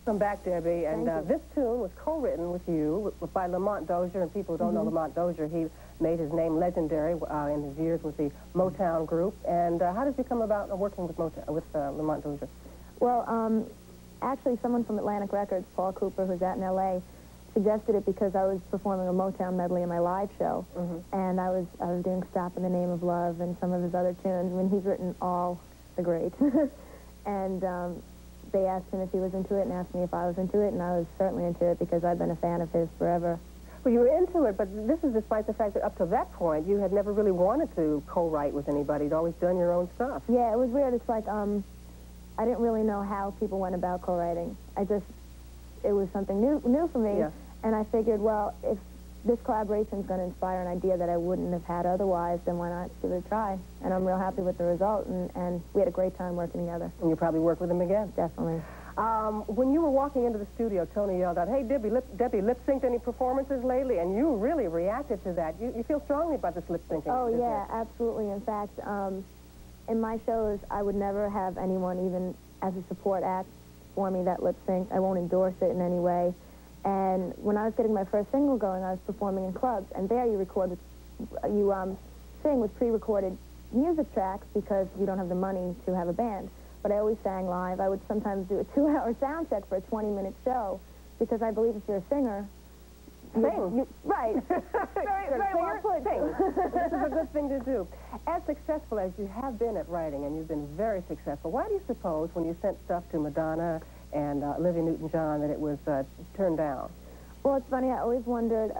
Welcome back, Debbie. And this tune was co-written with you by Lamont Dozier. And people who don't know Lamont Dozier, he made his name legendary in his years with the Motown group. And how did you come about working with Lamont Dozier? Well, actually, someone from Atlantic Records, Paul Cooper, who's out in L.A., suggested it because I was performing a Motown medley in my live show, and I was doing "Stop in the Name of Love" and some of his other tunes. I mean, he's written all the greats, and they asked him if he was into it and asked me if I was into it, and I was certainly into it because I've been a fan of his forever. Well, you were into it, but this is despite the fact that up to that point you had never really wanted to co-write with anybody. You'd always done your own stuff. Yeah, it was weird. It's like I didn't really know how people went about co-writing. It was something new for me, and I figured, well, if this collaboration is going to inspire an idea that I wouldn't have had otherwise, then why not give it a try? And I'm real happy with the result, and we had a great time working together. And you probably work with him again. Definitely. When you were walking into the studio, Tony yelled out, "Hey, Debbie, lip-synced any performances lately?" And you really reacted to that. You feel strongly about this lip-syncing. Oh, yeah, absolutely. In fact, in my shows, I would never have anyone, even as a support act, for me that lip-sync. I won't endorse it in any way. And when I was getting my first single going, I was performing in clubs, and there you sing with pre-recorded music tracks because you don't have the money to have a band. But I always sang live. I would sometimes do a 2-hour sound check for a 20-minute show because I believe if you're a singer, sing. Right. very well put. Sing. This is a good thing to do. As successful as you have been at writing, and you've been very successful, why do you suppose when you sent stuff to Madonna and Olivia Newton-John that it was turned down? Well, it's funny. I always wondered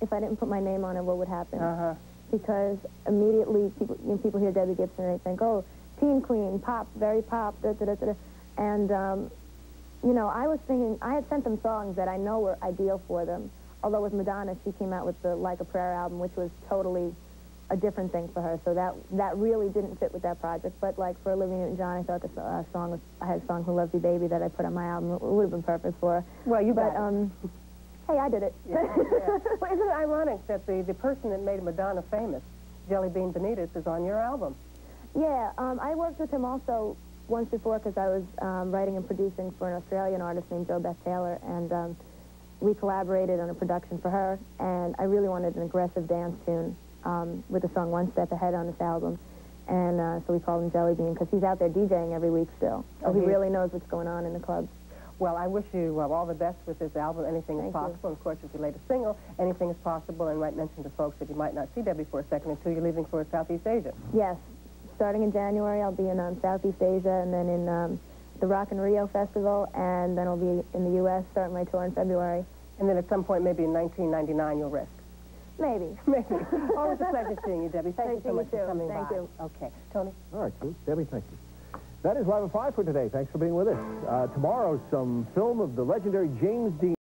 if I didn't put my name on it, what would happen. Because immediately people hear Debbie Gibson and they think, oh, teen queen, pop, very pop, da-da-da-da-da. And, you know, I was thinking, I had sent them songs that I know were ideal for them. Although with Madonna, she came out with the Like a Prayer album, which was totally a different thing for her. So that really didn't fit with that project. But like for Olivia Newton-John, I thought I had a song, Who Loves You Baby, that I put on my album. It would have been perfect for her. Well, you but, hey, I did it. Yeah. Well, isn't it ironic that the person that made Madonna famous, Jelly Bean Benitez, is on your album? Yeah, I worked with him also once before because I was writing and producing for an Australian artist named Jo Beth Taylor, and we collaborated on a production for her, and I really wanted an aggressive dance tune with the song One Step Ahead on this album, and so we called him Jelly Bean because he's out there DJing every week still, so he really knows what's going on in the clubs. Well, I wish you all the best with this album. Anything is possible. And of course, with your latest single, anything is possible. And you might mention to folks that you might not see Debbie for a second until you're leaving for Southeast Asia. Yes. Starting in January, I'll be in Southeast Asia, and then in the Rock in Rio Festival, and then I'll be in the U.S., starting my tour in February. And then at some point, maybe in 1999, you'll rest. Maybe. Maybe. Always a pleasure seeing you, Debbie. Thank you so much for coming by. Thank you. Okay. Tony? All right, Sue. Debbie, thank you. That is Live at 5 for today. Thanks for being with us. Tomorrow, some film of the legendary James Dean.